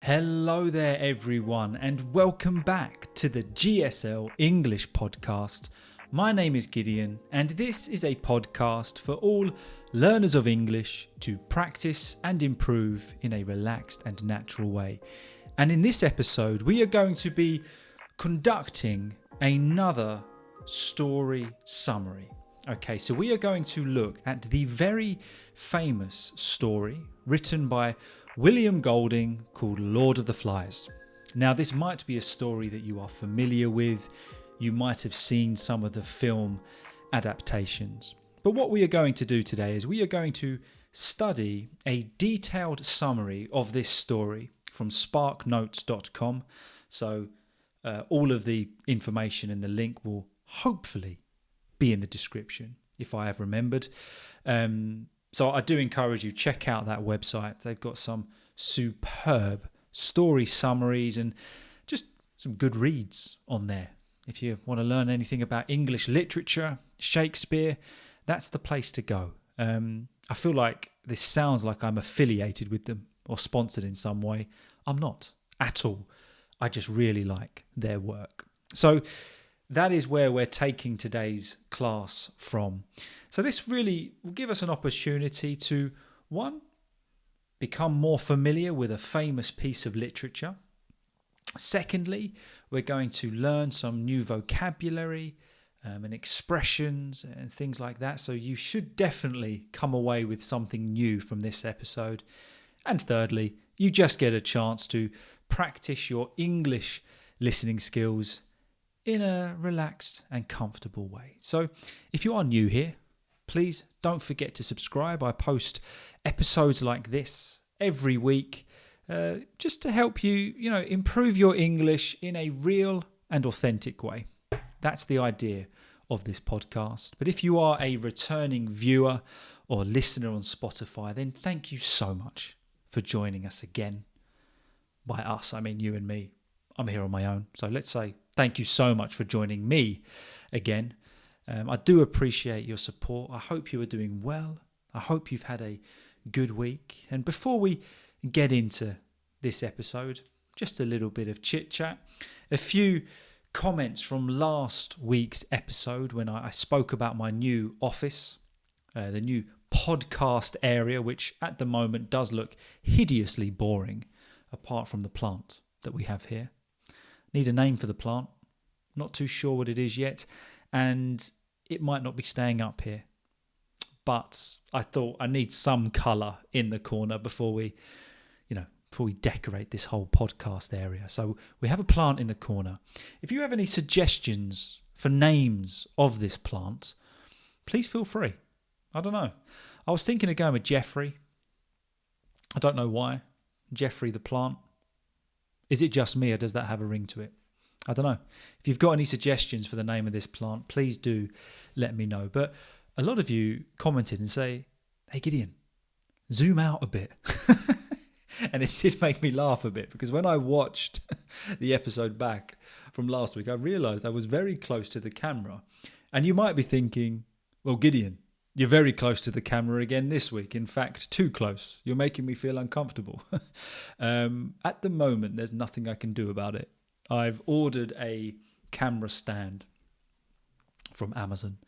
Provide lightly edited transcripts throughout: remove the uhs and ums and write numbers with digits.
Hello there everyone and welcome back to the GSL-English Podcast. My name is Gideon and this is a podcast for all learners of English to practice and improve in a relaxed and natural way. And in this episode we are going to be conducting another story summary. Okay, so we are going to look at the very famous story written by William Golding called Lord of the Flies. Now, this might be a story that you are familiar with. You might have seen some of the film adaptations. But what we are going to do today is we are going to study a detailed summary of this story from sparknotes.com. So all of the information and the link will hopefully be in the description if I have remembered. So I do encourage you, check out that website. They've got some superb story summaries and just some good reads on there. If you want to learn anything about English literature, Shakespeare, that's the place to go. I feel like this sounds like I'm affiliated with them or sponsored in some way. I'm not at all. I just really like their work. So that is where we're taking today's class from. So this really will give us an opportunity to, one, become more familiar with a famous piece of literature. Secondly, we're going to learn some new vocabulary and expressions and things like that. So you should definitely come away with something new from this episode. And thirdly, you just get a chance to practice your English listening skills in a relaxed and comfortable way. So if you are new here, please don't forget to subscribe. I post episodes like this every week just to help you, improve your English in a real and authentic way. That's the idea of this podcast. But if you are a returning viewer or listener on Spotify, then thank you so much for joining us again. By us, I mean you and me. I'm here on my own. So let's say thank you so much for joining me again. I do appreciate your support. I hope you are doing well. I hope you've had a good week. And before we get into this episode, just a little bit of chit chat. A few comments from last week's episode when I spoke about my new office, the new podcast area, which at the moment does look hideously boring, apart from the plant that we have here. Need a name for the plant. Not too sure what it is yet. And it might not be staying up here. But I thought I need some colour in the corner before we decorate this whole podcast area. So we have a plant in the corner. If you have any suggestions for names of this plant, please feel free. I don't know. I was thinking of going with Jeffrey. I don't know why. Jeffrey the plant. Is it just me or does that have a ring to it? I don't know. If you've got any suggestions for the name of this plant, please do let me know. But a lot of you commented and say, hey Gideon, zoom out a bit. And it did make me laugh a bit because when I watched the episode back from last week, I realised I was very close to the camera. And you might be thinking, well, Gideon, you're very close to the camera again this week. In fact, too close. You're making me feel uncomfortable. At the moment, there's nothing I can do about it. I've ordered a camera stand from Amazon.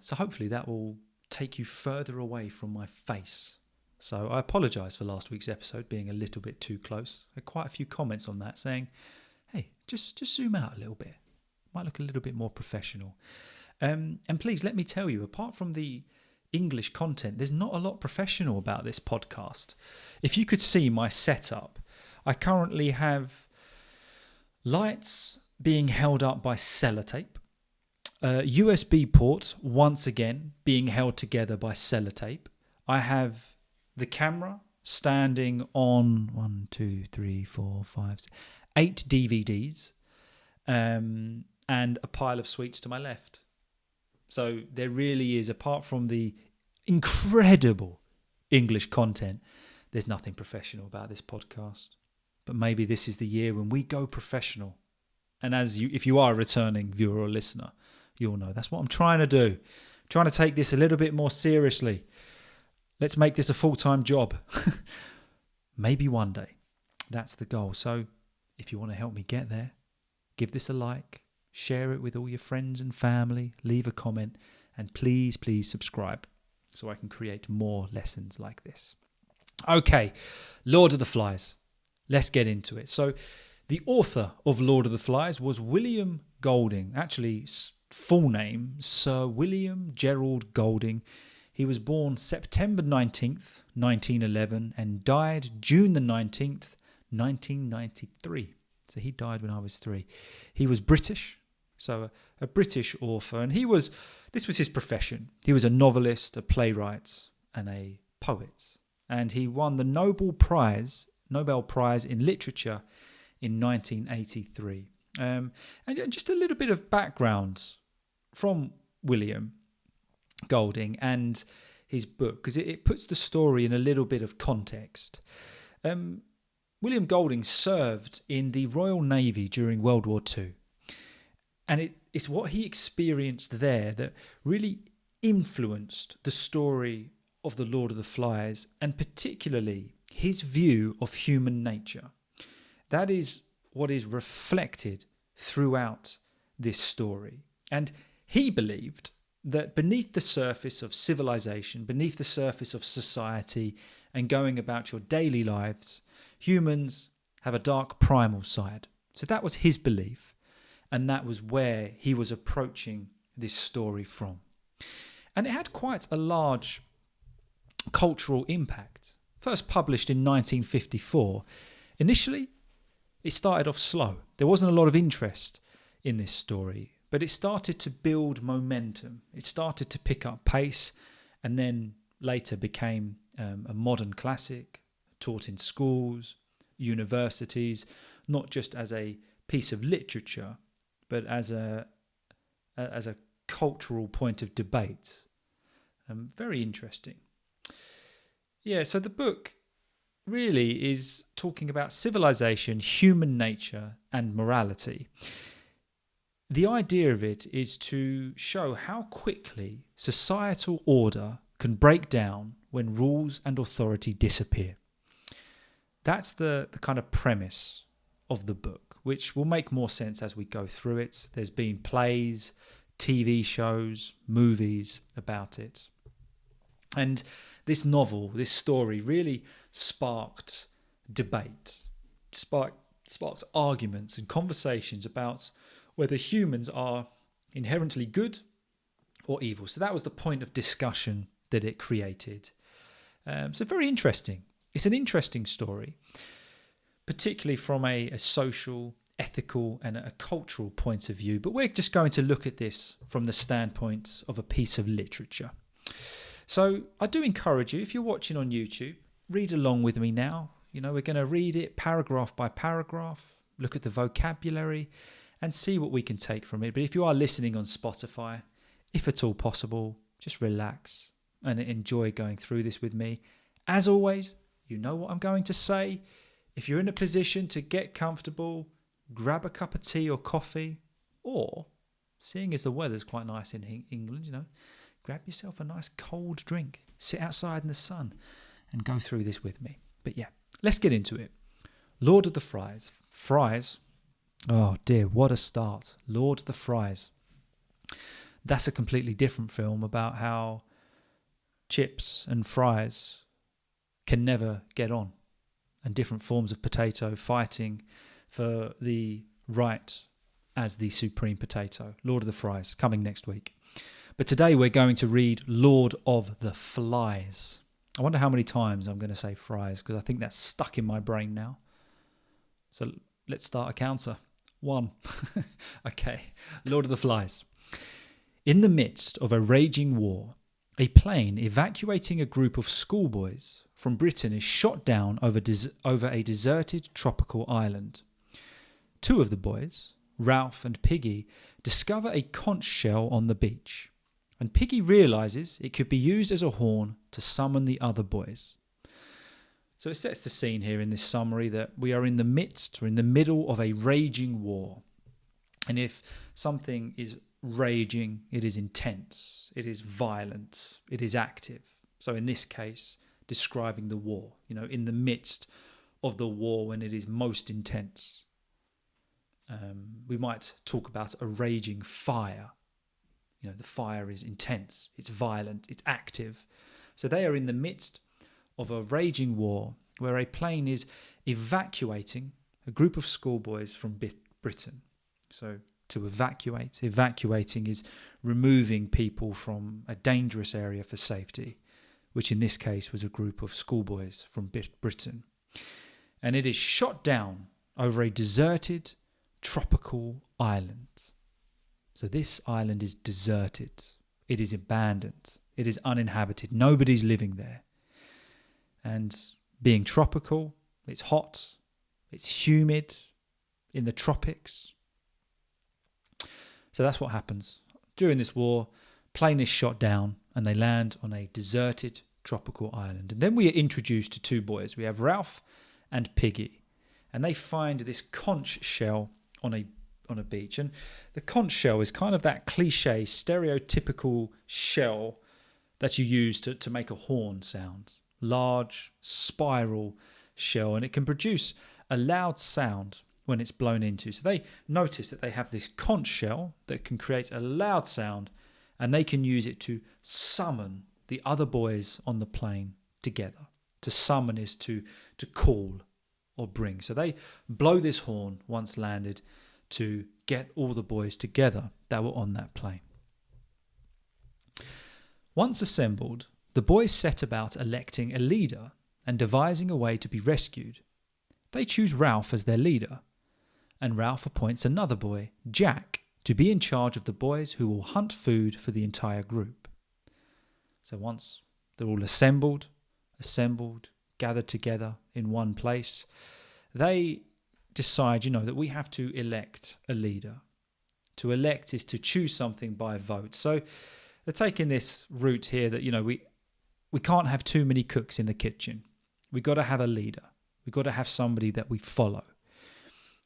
So hopefully that will take you further away from my face. So I apologise for last week's episode being a little bit too close. I had quite a few comments on that saying, hey, just zoom out a little bit. Might look a little bit more professional. And please let me tell you, apart from the English content, there's not a lot professional about this podcast. If you could see my setup, I currently have lights being held up by sellotape, USB port once again being held together by sellotape. I have the camera standing on 8 DVDs and a pile of sweets to my left. So there really is, apart from the incredible English content, there's nothing professional about this podcast. But maybe this is the year when we go professional. And if you are a returning viewer or listener, you'll know that's what I'm trying to do. I'm trying to take this a little bit more seriously. Let's make this a full-time job. Maybe one day. That's the goal. So if you want to help me get there, give this a like, share it with all your friends and family, leave a comment, and please subscribe so I can create more lessons like this. Okay, Lord of the Flies. Let's get into it. So the author of Lord of the Flies was William Golding. Actually, full name, Sir William Gerald Golding. He was born September 19th, 1911 and died June the 19th, 1993. So he died when I was 3. He was British, so a British author, and this was his profession. He was a novelist, a playwright, and a poet. And he won the Nobel Prize in Literature in 1983. And just a little bit of background from William Golding and his book, because it puts the story in a little bit of context. William Golding served in the Royal Navy during World War II. And it's what he experienced there that really influenced the story of the Lord of the Flies, and particularly his view of human nature. That is what is reflected throughout this story. And he believed that beneath the surface of civilization, beneath the surface of society and going about your daily lives, humans have a dark primal side. So that was his belief, and that was where he was approaching this story from. And it had quite a large cultural impact. First published in 1954, initially it started off slow. There wasn't a lot of interest in this story, but it started to build momentum. It started to pick up pace, and then later became a modern classic, taught in schools, universities, not just as a piece of literature, but as a cultural point of debate. Very interesting. Yeah, so the book really is talking about civilization, human nature, and morality. The idea of it is to show how quickly societal order can break down when rules and authority disappear. That's the kind of premise of the book, which will make more sense as we go through it. There's been plays, TV shows, movies about it. And this novel, this story really sparked debate, sparked arguments and conversations about whether humans are inherently good or evil. So that was the point of discussion that it created. So very interesting. It's an interesting story, particularly from a social, ethical and a cultural point of view. But we're just going to look at this from the standpoint of a piece of literature. So I do encourage you, if you're watching on YouTube, read along with me now. You know, we're going to read it paragraph by paragraph, look at the vocabulary and see what we can take from it. But if you are listening on Spotify, if at all possible, just relax and enjoy going through this with me. As always, you know what I'm going to say. If you're in a position to get comfortable, grab a cup of tea or coffee, or seeing as the weather's quite nice in England, you know, grab yourself a nice cold drink, sit outside in the sun and go through this with me. But yeah, let's get into it. Lord of the Flies. Fries. Oh dear, what a start. Lord of the Flies. That's a completely different film about how chips and fries can never get on, and different forms of potato fighting for the right as the supreme potato. Lord of the Flies, coming next week. But today we're going to read Lord of the Flies. I wonder how many times I'm going to say fries, because I think that's stuck in my brain now. So let's start a counter. 1. Okay, Lord of the Flies. In the midst of a raging war, a plane evacuating a group of schoolboys from Britain is shot down over a deserted tropical island. 2 of the boys, Ralph and Piggy, discover a conch shell on the beach, and Piggy realises it could be used as a horn to summon the other boys. So it sets the scene here in this summary that we are in the middle of a raging war. And if something is raging, it is intense, it is violent, it is active. So in this case, describing the war, you know, in the midst of the war when it is most intense. We might talk about a raging fire. The fire is intense, it's violent, it's active. So they are in the midst of a raging war where a plane is evacuating a group of schoolboys from Britain. So to evacuating is removing people from a dangerous area for safety, which in this case was a group of schoolboys from Britain. And it is shot down over a deserted tropical island. So this island is deserted. It is abandoned. It is uninhabited. Nobody's living there. And being tropical, it's hot, it's humid, in the tropics. So that's what happens. During this war, plane is shot down and they land on a deserted tropical island. And then we are introduced to two boys. We have Ralph and Piggy. And they find this conch shell on a beach. And the conch shell is kind of that cliche, stereotypical shell that you use to make a horn sound. Large, spiral shell. And it can produce a loud sound when it's blown into. So they notice that they have this conch shell that can create a loud sound, and they can use it to summon the other boys on the plane together. To summon is to call or bring. So they blow this horn once landed to get all the boys together that were on that plane. Once assembled, the boys set about electing a leader and devising a way to be rescued. They choose Ralph as their leader, and Ralph appoints another boy, Jack, to be in charge of the boys who will hunt food for the entire group. So once they're all assembled, gathered together in one place, they decide, that we have to elect a leader. To elect is to choose something by vote. So they're taking this route here that, we can't have too many cooks in the kitchen. We've got to have a leader. We've got to have somebody that we follow.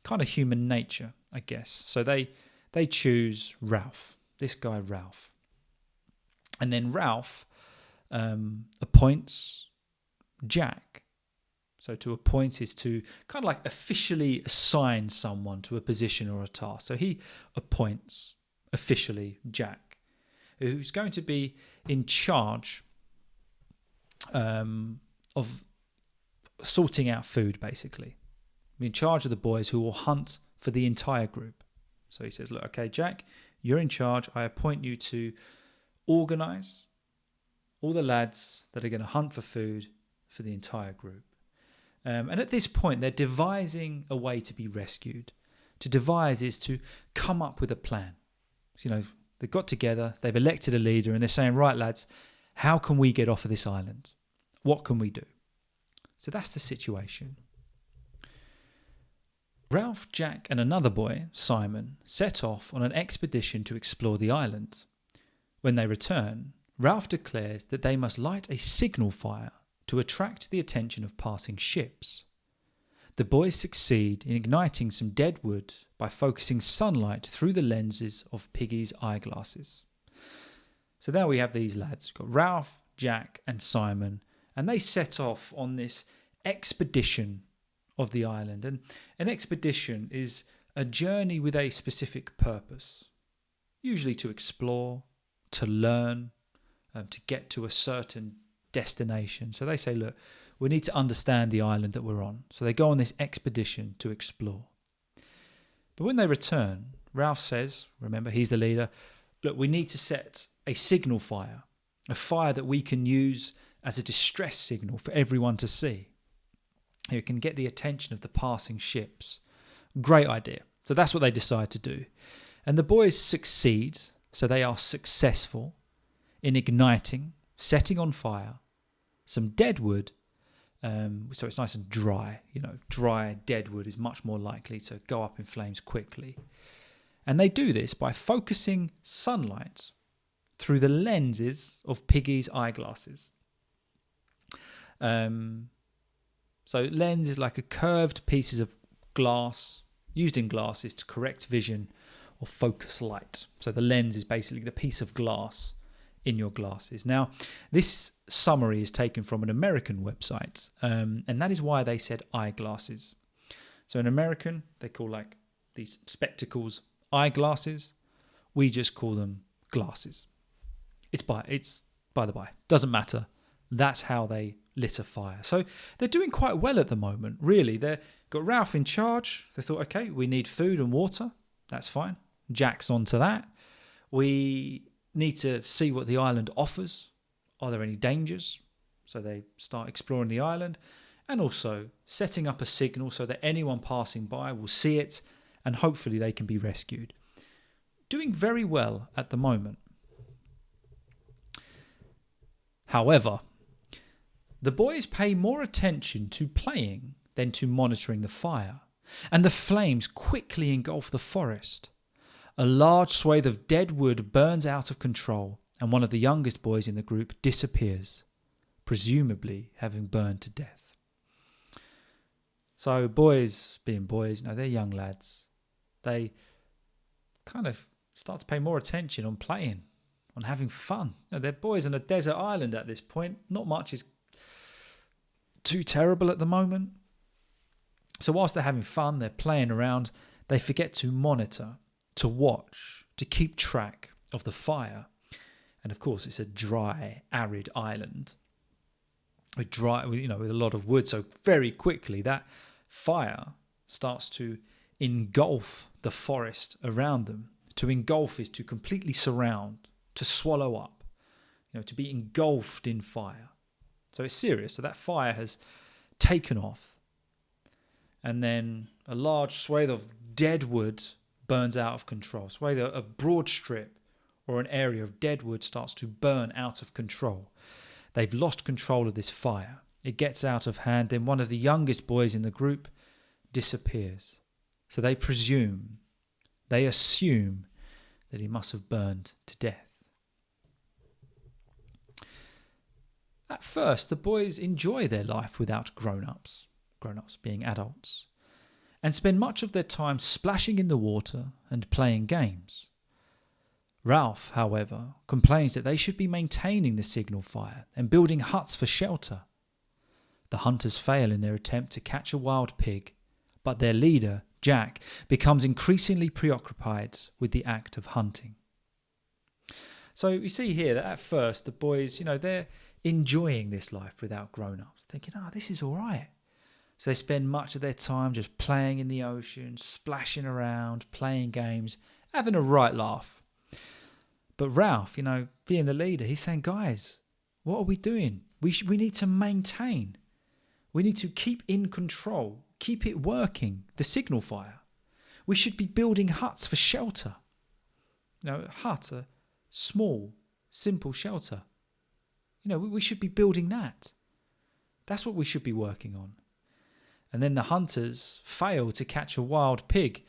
Kind of human nature, I guess. So they choose Ralph, this guy Ralph. And then Ralph appoints Jack. So to appoint is to kind of like officially assign someone to a position or a task. So he appoints officially Jack, who's going to be in charge of sorting out food, basically. In charge of the boys who will hunt for the entire group. So he says, look, okay, Jack, you're in charge. I appoint you to organise all the lads that are going to hunt for food for the entire group. And at this point, they're devising a way to be rescued. To devise is to come up with a plan. So, they've got together, they've elected a leader, and they're saying, right, lads, how can we get off of this island? What can we do? So that's the situation. Ralph, Jack, and another boy, Simon, set off on an expedition to explore the island. When they return, Ralph declares that they must light a signal fire to attract the attention of passing ships. The boys succeed in igniting some dead wood by focusing sunlight through the lenses of Piggy's eyeglasses. So there we have these lads. We've got Ralph, Jack, and Simon, and they set off on this expedition of the island. And an expedition is a journey with a specific purpose, usually to explore, to learn, to get to a certain destination. So they say, look, we need to understand the island that we're on. So they go on this expedition to explore. But when they return, Ralph says, remember, he's the leader, look, we need to set a signal fire, a fire that we can use as a distress signal for everyone to see. It can get the attention of the passing ships. Great idea. So that's what they decide to do. And the boys succeed, so they are successful in igniting, setting on fire some dead wood. So it's nice and dry. Dry dead wood is much more likely to go up in flames quickly. And they do this by focusing sunlight through the lenses of Piggy's eyeglasses. So lens is like a curved pieces of glass used in glasses to correct vision or focus light. So the lens is basically the piece of glass in your glasses. Now, this summary is taken from an American website, and that is why they said eyeglasses. So in American, they call like these spectacles eyeglasses. We just call them glasses. It's by the by. Doesn't matter. That's how they lit a fire. So they're doing quite well at the moment, really. They've got Ralph in charge. They thought, okay, we need food and water. That's fine. Jack's onto that. We need to see what the island offers. Are there any dangers? So they start exploring the island and also setting up a signal so that anyone passing by will see it and hopefully they can be rescued. Doing very well at the moment. However, the boys pay more attention to playing than to monitoring the fire, and the flames quickly engulf the forest. A large swathe of dead wood burns out of control, and one of the youngest boys in the group disappears, presumably having burned to death. So boys, being boys, they're young lads. They kind of start to pay more attention on playing, on having fun. They're boys on a desert island at this point. Not much is too terrible at the moment. So whilst they're having fun, they're playing around, they forget to monitor, to watch, to keep track of the fire. And of course, it's a dry, arid island with a lot of wood. So very quickly, that fire starts to engulf the forest around them. To engulf is to completely surround, to swallow up, to be engulfed in fire. So it's serious. So that fire has taken off. And then a large swathe of dead wood burns out of control. So a broad strip or an area of dead wood starts to burn out of control. They've lost control of this fire. It gets out of hand. Then one of the youngest boys in the group disappears. So they assume that he must have burned to death. At first, the boys enjoy their life without grown-ups being adults, and spend much of their time splashing in the water and playing games. Ralph, however, complains that they should be maintaining the signal fire and building huts for shelter. The hunters fail in their attempt to catch a wild pig, but their leader, Jack, becomes increasingly preoccupied with the act of hunting. So you see here that at first the boys, they're enjoying this life without grown-ups, thinking, this is all right. So they spend much of their time just playing in the ocean, splashing around, playing games, having a right laugh. But Ralph, being the leader, he's saying, guys, what are we doing? We need to maintain. We need to keep in control, keep it working, the signal fire. We should be building huts for shelter. A hut, a small, simple shelter. We should be building that. That's what we should be working on. And then the hunters fail to catch a wild pig.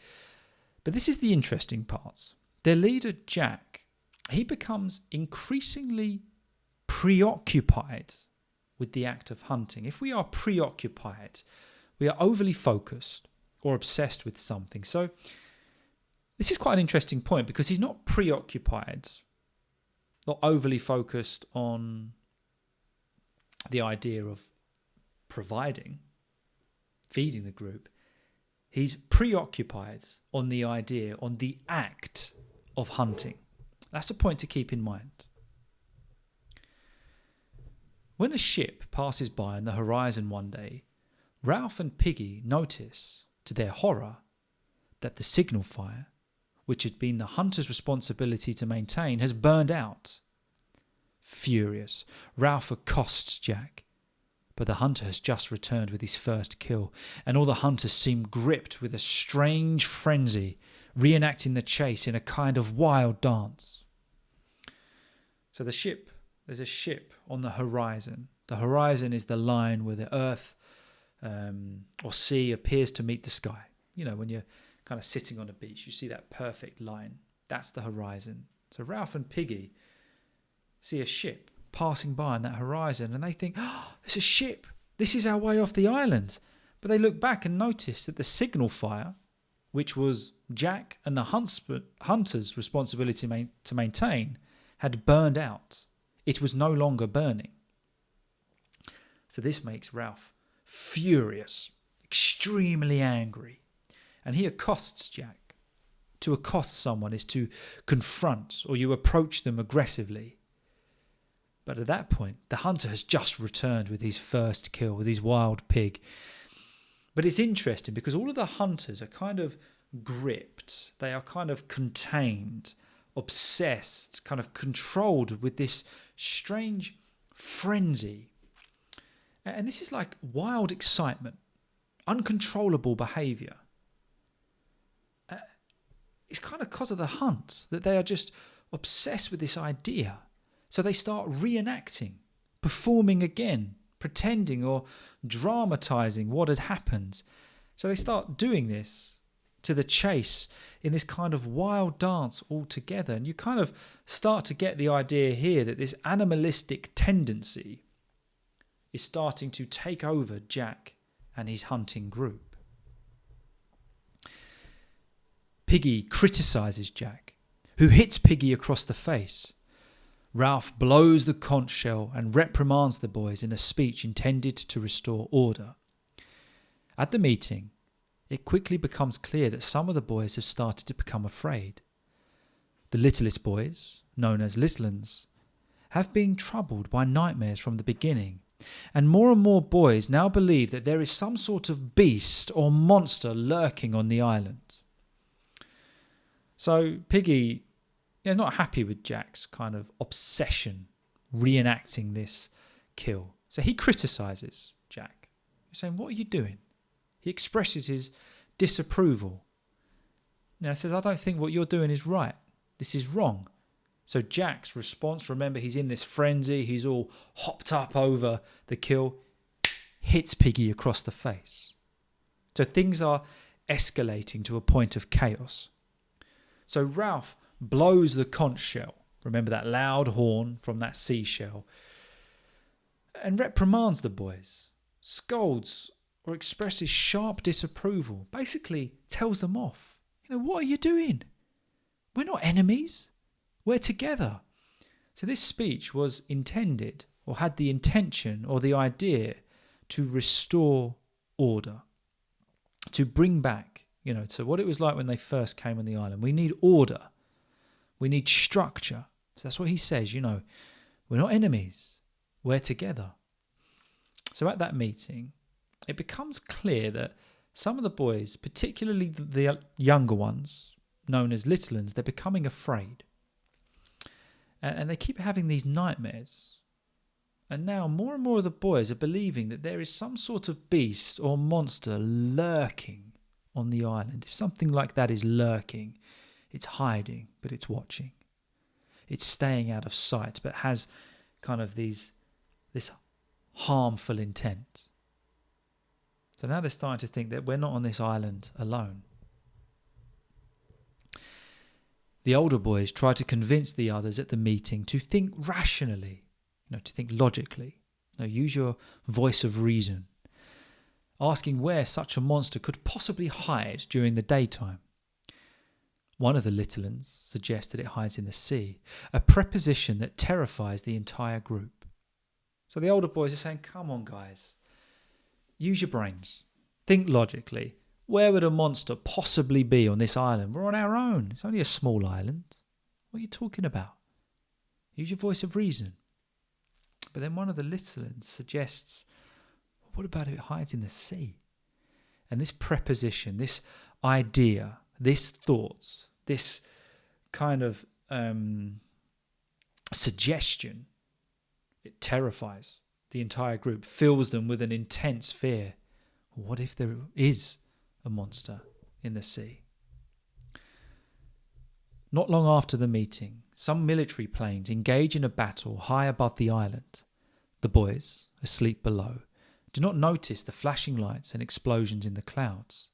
But this is the interesting part. Their leader, Jack, he becomes increasingly preoccupied with the act of hunting. If we are preoccupied, we are overly focused or obsessed with something. So this is quite an interesting point, because he's not preoccupied, not overly focused on the idea of providing, feeding the group. He's preoccupied on the idea, on the act of hunting. That's a point to keep in mind. When a ship passes by on the horizon one day, Ralph and Piggy notice, to their horror, that the signal fire, which had been the hunter's responsibility to maintain, has burned out. Furious, Ralph accosts Jack, but the hunter has just returned with his first kill, and all the hunters seem gripped with a strange frenzy, reenacting the chase in a kind of wild dance. So there's a ship on the horizon. The horizon is the line where the earth or sea appears to meet the sky. When you're kind of sitting on a beach, you see that perfect line. That's the horizon. So Ralph and Piggy see a ship passing by on that horizon, and they think, there's a ship. This is our way off the island. But they look back and notice that the signal fire, which was Jack and the hunter's responsibility to maintain, had burned out. It was no longer burning. So this makes Ralph furious, extremely angry, and he accosts Jack. To accost someone is to confront, or you approach them aggressively. But at that point, the hunter has just returned with his first kill, with his wild pig. But it's interesting because all of the hunters are kind of gripped. They are kind of contained, obsessed, kind of controlled with this strange frenzy. And this is like wild excitement, uncontrollable behaviour. It's kind of because of the hunt that they are just obsessed with this idea. So they start reenacting, performing again, pretending or dramatising what had happened. So they start doing this to the chase in this kind of wild dance altogether. And you kind of start to get the idea here that this animalistic tendency is starting to take over Jack and his hunting group. Piggy criticises Jack, who hits Piggy across the face. Ralph blows the conch shell and reprimands the boys in a speech intended to restore order. At the meeting, it quickly becomes clear that some of the boys have started to become afraid. The littlest boys, known as little 'uns, have been troubled by nightmares from the beginning, and more boys now believe that there is some sort of beast or monster lurking on the island. So Piggy is not happy with Jack's kind of obsession reenacting this kill. So he criticises Jack. He's saying, "What are you doing?" He expresses his disapproval. Now he says, "I don't think what you're doing is right. This is wrong." So Jack's response, remember he's in this frenzy, he's all hopped up over the kill, hits Piggy across the face. So things are escalating to a point of chaos. So Ralph blows the conch shell, remember that loud horn from that seashell, and reprimands the boys, scolds or expresses sharp disapproval, basically tells them off. What are you doing? We're not enemies. We're together. So this speech was intended, or had the intention or the idea to restore order, to bring back, to what it was like when they first came on the island. We need order. We need structure. So that's what he says, we're not enemies. We're together. So at that meeting, it becomes clear that some of the boys, particularly the younger ones, known as little 'uns, they're becoming afraid. And they keep having these nightmares. And now more and more of the boys are believing that there is some sort of beast or monster lurking on the island. If something like that is lurking, it's hiding, but it's watching. It's staying out of sight, but has kind of this harmful intent. So now they're starting to think that we're not on this island alone. The older boys try to convince the others at the meeting to think rationally, to think logically. Use your voice of reason, asking where such a monster could possibly hide during the daytime. One of the little 'uns suggests that it hides in the sea, a preposition that terrifies the entire group. So the older boys are saying, "Come on, guys. Use your brains. Think logically. Where would a monster possibly be on this island? We're on our own. It's only a small island. What are you talking about? Use your voice of reason." But then one of the little 'uns suggests, "What about if it hides in the sea?" And this preposition, this idea, this thought, this kind of suggestion, it terrifies the entire group, fills them with an intense fear. What if there is a monster in the sea? Not long after the meeting, some military planes engage in a battle high above the island. The boys, asleep below, do not notice the flashing lights and explosions in the clouds.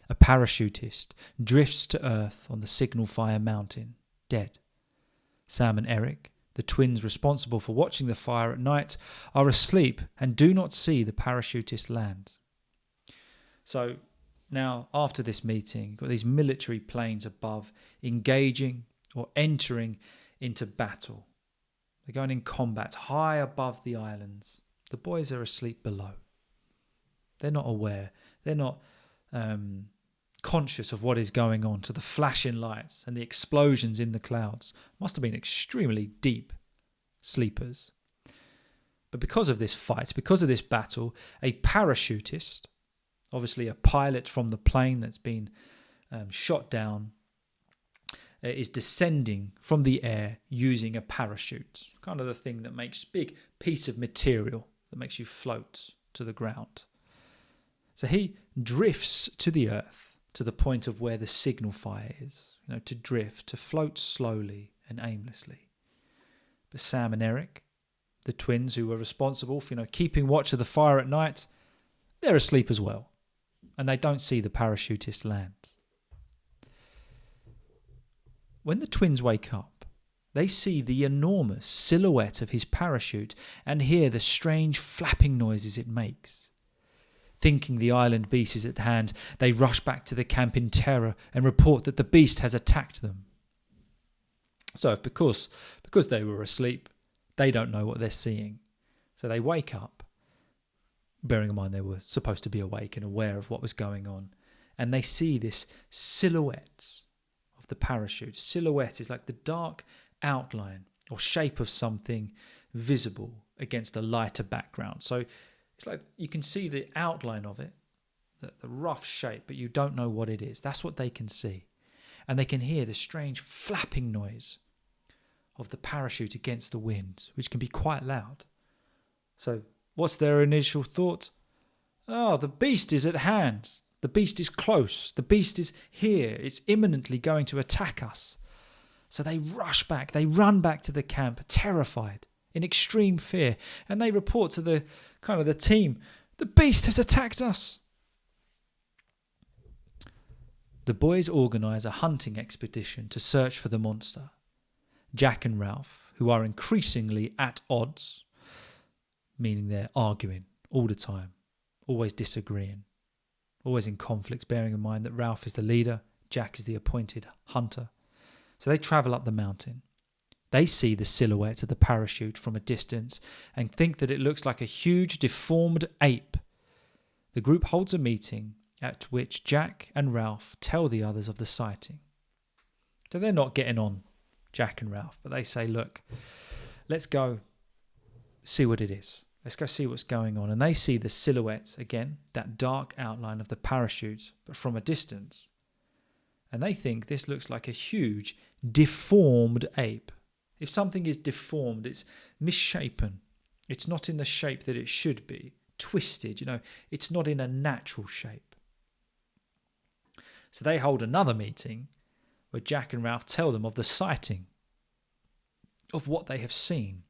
A parachutist drifts to earth on the Signal Fire Mountain, dead. Sam and Eric, the twins responsible for watching the fire at night, are asleep and do not see the parachutist land. So now, after this meeting, you've got these military planes above engaging or entering into battle. They're going in combat high above the islands. The boys are asleep below. They're not aware. They're not conscious of what is going on, to the flashing lights and the explosions in the clouds. Must have been extremely deep sleepers. But because of this fight, because of this battle, a parachutist, obviously a pilot from the plane that's been shot down, is descending from the air using a parachute. Kind of the thing that makes big piece of material that makes you float to the ground. So he drifts to the earth, to the point of where the signal fire is. To drift, to float slowly and aimlessly. But Sam and Eric, the twins who were responsible for keeping watch of the fire at night, they're asleep as well. And they don't see the parachutist land. When the twins wake up, they see the enormous silhouette of his parachute and hear the strange flapping noises it makes. Thinking the island beast is at hand, they rush back to the camp in terror and report that the beast has attacked them. So because they were asleep, they don't know what they're seeing. So they wake up, bearing in mind they were supposed to be awake and aware of what was going on, and they see this silhouette of the parachute. Silhouette is like the dark outline or shape of something visible against a lighter background. So it's like you can see the outline of it, the rough shape, but you don't know what it is. That's what they can see. And they can hear the strange flapping noise of the parachute against the wind, which can be quite loud. So what's their initial thought? Oh, the beast is at hand. The beast is close. The beast is here. It's imminently going to attack us. So they rush back. They run back to the camp, terrified, in extreme fear. And they report to the team, the beast has attacked us. The boys organise a hunting expedition to search for the monster. Jack and Ralph, who are increasingly at odds, meaning they're arguing all the time, always disagreeing, always in conflicts, bearing in mind that Ralph is the leader, Jack is the appointed hunter. So they travel up the mountain. They see the silhouette of the parachute from a distance and think that it looks like a huge deformed ape. The group holds a meeting at which Jack and Ralph tell the others of the sighting. So they're not getting on, Jack and Ralph, but they say, look, let's go see what it is. Let's go see what's going on. And they see the silhouette, again, that dark outline of the parachute, but from a distance. And they think this looks like a huge, deformed ape. If something is deformed, it's misshapen. It's not in the shape that it should be. Twisted, it's not in a natural shape. So they hold another meeting where Jack and Ralph tell them of the sighting, of what they have seen.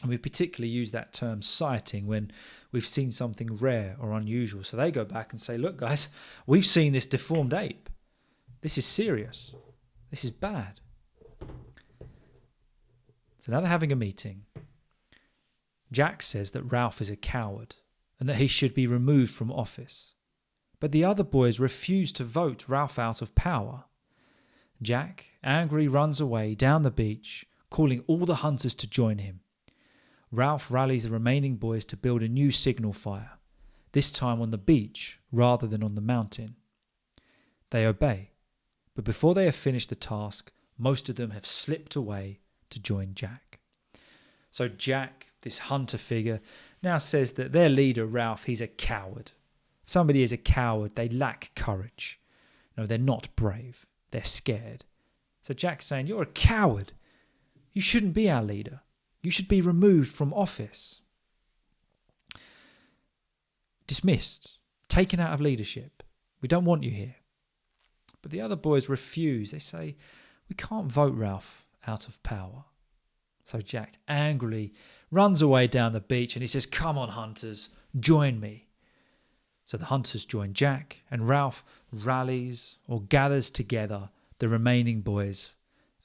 And we particularly use that term sighting when we've seen something rare or unusual. So they go back and say, look guys, we've seen this deformed ape. This is serious. This is bad. So now they're having a meeting. Jack says that Ralph is a coward and that he should be removed from office. But the other boys refuse to vote Ralph out of power. Jack angrily runs away down the beach, calling all the hunters to join him. Ralph rallies the remaining boys to build a new signal fire, this time on the beach rather than on the mountain. They obey, but before they have finished the task, most of them have slipped away to join Jack. So Jack, this hunter figure, now says that their leader, Ralph, he's a coward. If somebody is a coward, they lack courage. They're not brave. They're scared. So Jack's saying, you're a coward. You shouldn't be our leader. You should be removed from office. Dismissed. Taken out of leadership. We don't want you here. But the other boys refuse. They say, we can't vote Ralph out of power. So Jack angrily runs away down the beach and he says, come on hunters, join me. So the hunters join Jack and Ralph rallies or gathers together the remaining boys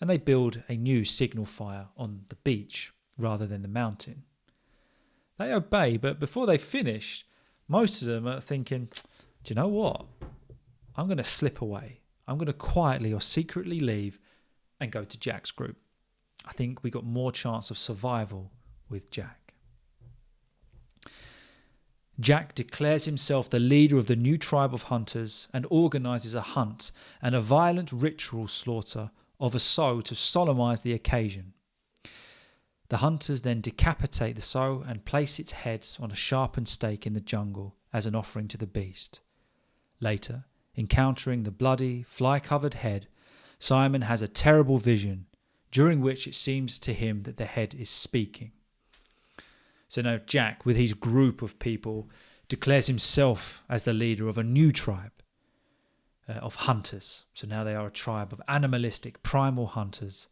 and they build a new signal fire on the beach rather than the mountain. They obey, but before they finish, most of them are thinking, do you know what? I'm going to slip away. I'm going to quietly or secretly leave and go to Jack's group. I think we got more chance of survival with Jack. Jack declares himself the leader of the new tribe of hunters and organises a hunt and a violent ritual slaughter of a sow to solemnise the occasion. The hunters then decapitate the sow and place its head on a sharpened stake in the jungle as an offering to the beast. Later, encountering the bloody, fly-covered head, Simon has a terrible vision, during which it seems to him that the head is speaking. So now Jack, with his group of people, declares himself as the leader of a new tribe of hunters. So now they are a tribe of animalistic, primal hunters.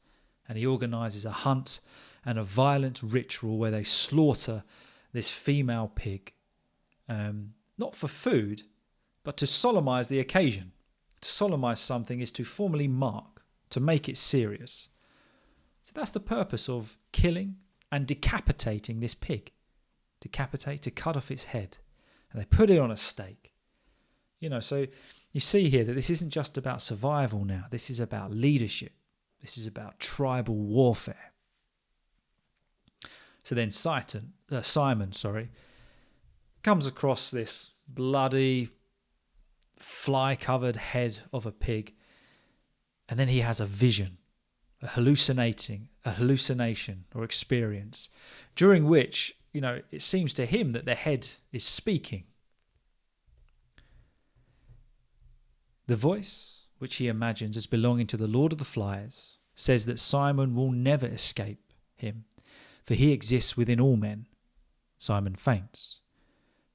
And he organises a hunt and a violent ritual where they slaughter this female pig, not for food, but to solemnise the occasion. To solemnise something is to formally mark, to make it serious. So that's the purpose of killing and decapitating this pig. Decapitate, to cut off its head. And they put it on a stake. So you see here that this isn't just about survival now. This is about leadership. This is about tribal warfare. So then Simon comes across this bloody, fly-covered head of a pig, and then he has a vision, a hallucination or experience, during which, it seems to him that the head is speaking. The voice, which he imagines as belonging to the Lord of the Flies, says that Simon will never escape him, for he exists within all men. Simon faints.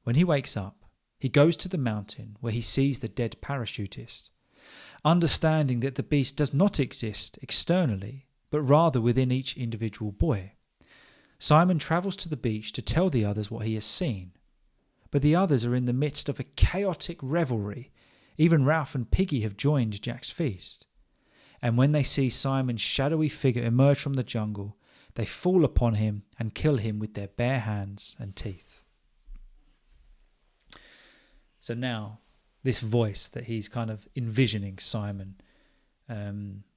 When he wakes up, he goes to the mountain where he sees the dead parachutist. Understanding that the beast does not exist externally, but rather within each individual boy, Simon travels to the beach to tell the others what he has seen. But the others are in the midst of a chaotic revelry. Even Ralph and Piggy have joined Jack's feast. And when they see Simon's shadowy figure emerge from the jungle, they fall upon him and kill him with their bare hands and teeth. So now, this voice that he's kind of envisioning, Simon,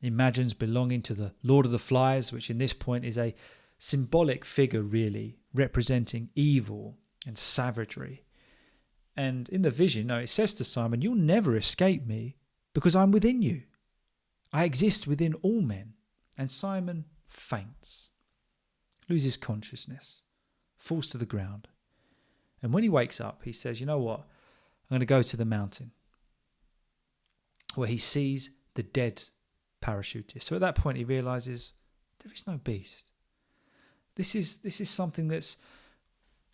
imagines belonging to the Lord of the Flies, which in this point is a symbolic figure really, representing evil and savagery. And in the vision, it says to Simon, "You'll never escape me because I'm within you. I exist within all men." And Simon faints, loses consciousness, falls to the ground. And when he wakes up, he says, "You know what? I'm going to go to the mountain," where he sees the dead parachutist. So at that point, he realizes there is no beast. This is something that's,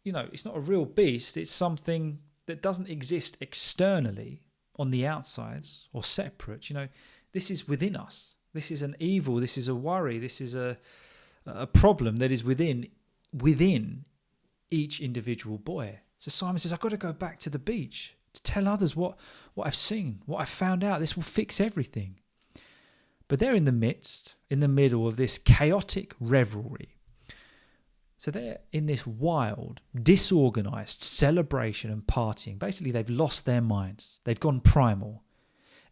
it's not a real beast. It's something that doesn't exist externally on the outsides or separate. This is within us. This is an evil. This is a worry. This is a problem that is within each individual boy. So Simon says, "I've got to go back to the beach to tell others what I've seen, what I've found out. This will fix everything." But they're in the middle of this chaotic revelry. So they're in this wild, disorganized celebration and partying. Basically, they've lost their minds. They've gone primal.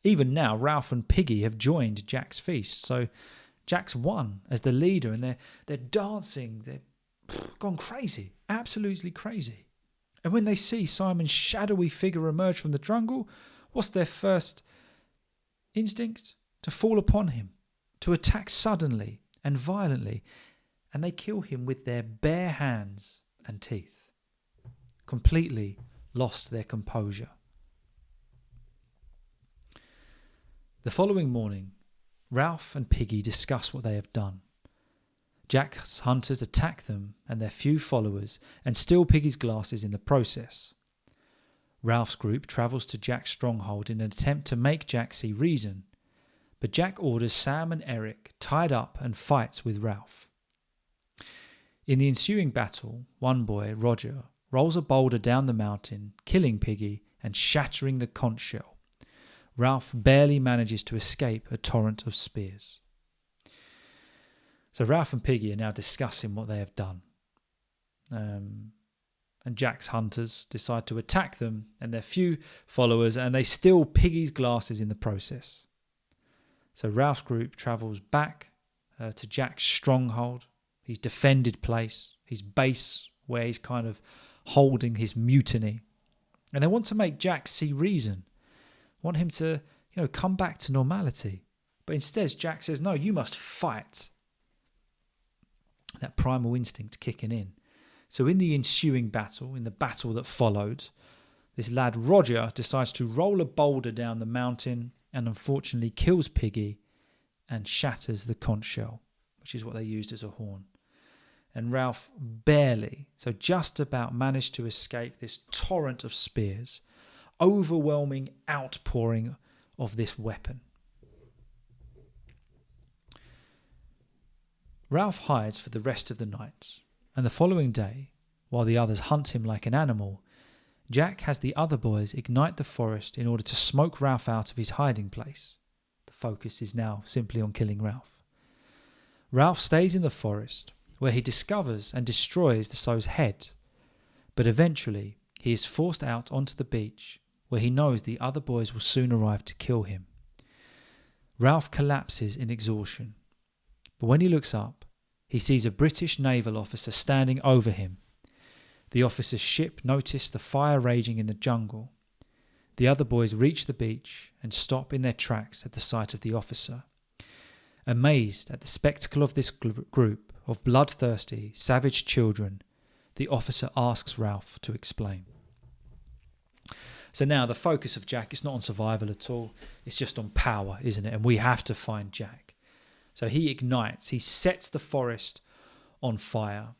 Even now, Ralph and Piggy have joined Jack's feast. So Jack's won as the leader, and they're dancing. They're gone crazy, absolutely crazy. And when they see Simon's shadowy figure emerge from the jungle, what's their first instinct? To fall upon him, to attack suddenly and violently. And they kill him with their bare hands and teeth. Completely lost their composure. The following morning, Ralph and Piggy discuss what they have done. Jack's hunters attack them and their few followers and steal Piggy's glasses in the process. Ralph's group travels to Jack's stronghold in an attempt to make Jack see reason, but Jack orders Sam and Eric tied up and fights with Ralph. In the ensuing battle, one boy, Roger, rolls a boulder down the mountain, killing Piggy and shattering the conch shell. Ralph barely manages to escape a torrent of spears. So Ralph and Piggy are now discussing what they have done. And Jack's hunters decide to attack them and their few followers, and they steal Piggy's glasses in the process. So Ralph's group travels back to Jack's stronghold, his defended place, his base where he's kind of holding his mutiny. And they want to make Jack see reason, want him to, come back to normality. But instead, Jack says, no, you must fight. That primal instinct kicking in. So in the ensuing battle, in the battle that followed, this lad Roger decides to roll a boulder down the mountain and unfortunately kills Piggy and shatters the conch shell, which is what they used as a horn. And Ralph barely, so just about, managed to escape this torrent of spears, overwhelming outpouring of this weapon. Ralph hides for the rest of the night, and the following day, while the others hunt him like an animal, Jack has the other boys ignite the forest in order to smoke Ralph out of his hiding place. The focus is now simply on killing Ralph. Ralph stays in the forest, where he discovers and destroys the sow's head, but eventually he is forced out onto the beach, where he knows the other boys will soon arrive to kill him. Ralph collapses in exhaustion, but when he looks up, he sees a British naval officer standing over him. The officer's ship noticed the fire raging in the jungle. The other boys reach the beach and stop in their tracks at the sight of the officer. Amazed at the spectacle of this group of bloodthirsty, savage children, the officer asks Ralph to explain. So now the focus of Jack is not on survival at all. It's just on power, isn't it? And we have to find Jack. So he ignites, he sets the forest on fire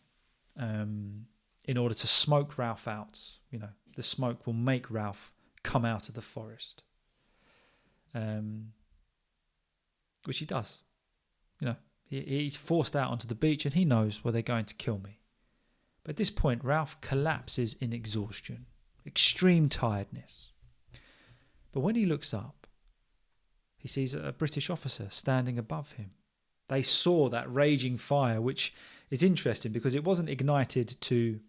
in order to smoke Ralph out. The smoke will make Ralph come out of the forest. Which he does. He's forced out onto the beach and he knows, well, they're going to kill me. But at this point, Ralph collapses in exhaustion, extreme tiredness. But when he looks up, he sees a British officer standing above him. They saw that raging fire, which is interesting because it wasn't ignited to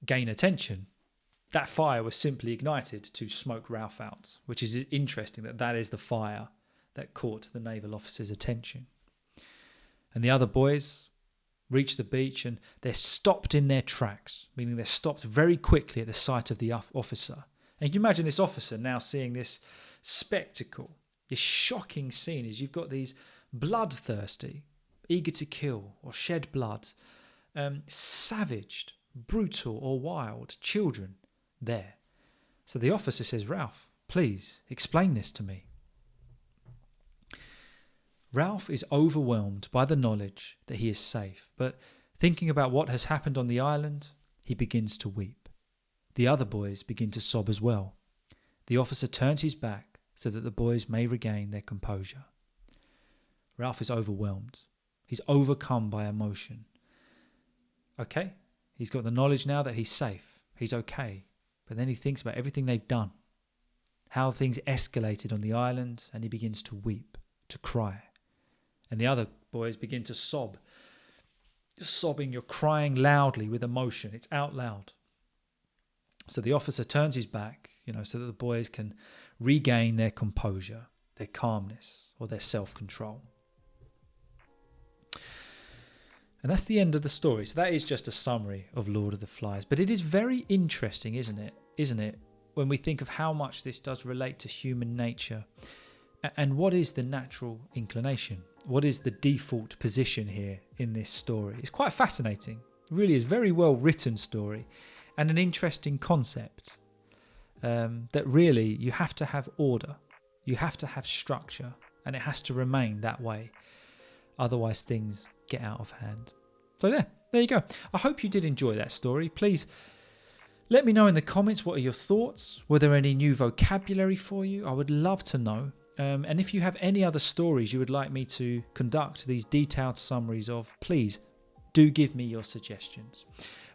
gain attention. That fire was simply ignited to smoke Ralph out, which is interesting that is the fire that caught the naval officer's attention. And the other boys reach the beach and they're stopped in their tracks, meaning they're stopped very quickly at the sight of the officer. And you can imagine this officer now seeing this spectacle, this shocking scene, is you've got these bloodthirsty, eager to kill or shed blood, savaged, brutal or wild children there. So the officer says, Ralph, please explain this to me. Ralph is overwhelmed by the knowledge that he is safe, but thinking about what has happened on the island, he begins to weep. The other boys begin to sob as well. The officer turns his back so that the boys may regain their composure. Ralph is overwhelmed. He's overcome by emotion. Okay, he's got the knowledge now that he's safe. He's okay. But then he thinks about everything they've done, how things escalated on the island, and he begins to weep, to cry. And the other boys begin to sob. You're sobbing, you're crying loudly with emotion. It's out loud. So the officer turns his back, so that the boys can regain their composure, their calmness, or their self-control. And that's the end of the story. So that is just a summary of Lord of the Flies. But it is very interesting, isn't it? When we think of how much this does relate to human nature. And what is the natural inclination? What is the default position here in this story? It's quite fascinating. It really is a very well written story and an interesting concept. That really you have to have order. You have to have structure. And it has to remain that way. Otherwise things get out of hand. So there you go. I hope you did enjoy that story. Please let me know in the comments, what are your thoughts? Were there any new vocabulary for you? I would love to know. And if you have any other stories you would like me to conduct these detailed summaries of, please do give me your suggestions.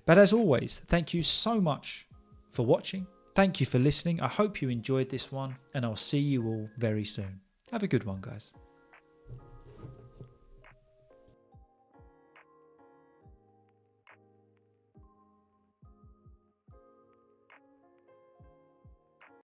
But as always, thank you so much for watching. Thank you for listening. I hope you enjoyed this one, and I'll see you all very soon. Have a good one, guys.